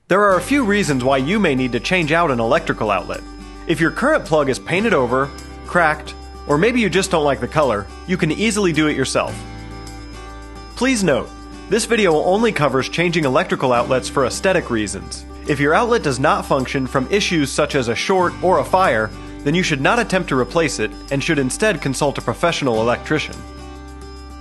There are a few reasons why you may need to change out an electrical outlet. If your current plug is painted over, cracked, or maybe you just don't like the color, you can easily do it yourself. Please note, this video only covers changing electrical outlets for aesthetic reasons. If your outlet does not function from issues such as a short or a fire, then you should not attempt to replace it and should instead consult a professional electrician.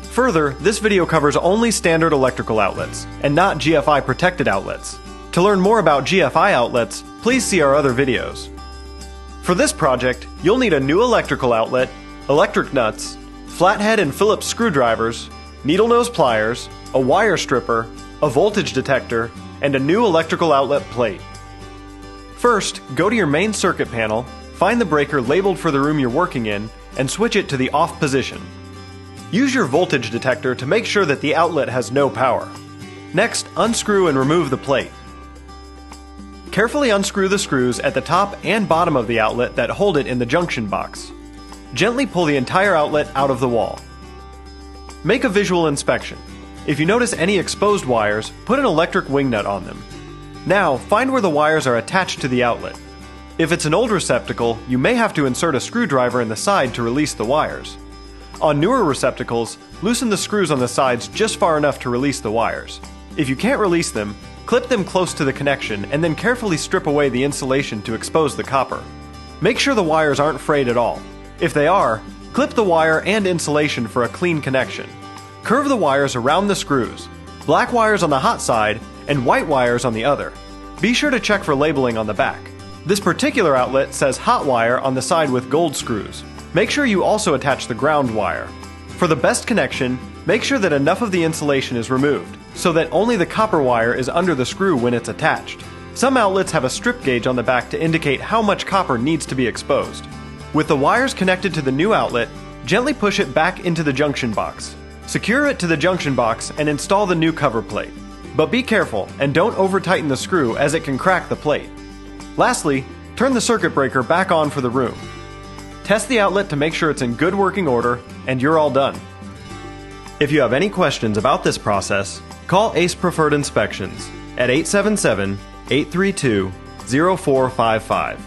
Further, this video covers only standard electrical outlets, and not GFI protected outlets. To learn more about GFI outlets, please see our other videos. For this project, you'll need a new electrical outlet, electric nuts, flathead and Phillips screwdrivers, needle nose pliers, a wire stripper, a voltage detector, and a new electrical outlet plate. First, go to your main circuit panel, find the breaker labeled for the room you're working in, and switch it to the off position. Use your voltage detector to make sure that the outlet has no power. Next, unscrew and remove the plate. Carefully unscrew the screws at the top and bottom of the outlet that hold it in the junction box. Gently pull the entire outlet out of the wall. Make a visual inspection. If you notice any exposed wires, put an electric wing nut on them. Now, find where the wires are attached to the outlet. If it's an old receptacle, you may have to insert a screwdriver in the side to release the wires. On newer receptacles, loosen the screws on the sides just far enough to release the wires. If you can't release them, clip them close to the connection and then carefully strip away the insulation to expose the copper. Make sure the wires aren't frayed at all. If they are, clip the wire and insulation for a clean connection. Curve the wires around the screws, black wires on the hot side and white wires on the other. Be sure to check for labeling on the back. This particular outlet says hot wire on the side with gold screws. Make sure you also attach the ground wire. For the best connection, make sure that enough of the insulation is removed, so that only the copper wire is under the screw when it's attached. Some outlets have a strip gauge on the back to indicate how much copper needs to be exposed. With the wires connected to the new outlet, gently push it back into the junction box. Secure it to the junction box and install the new cover plate. But be careful and don't over-tighten the screw as it can crack the plate. Lastly, turn the circuit breaker back on for the room. Test the outlet to make sure it's in good working order, and you're all done. If you have any questions about this process, call Ace Preferred Inspections at 877-832-0455.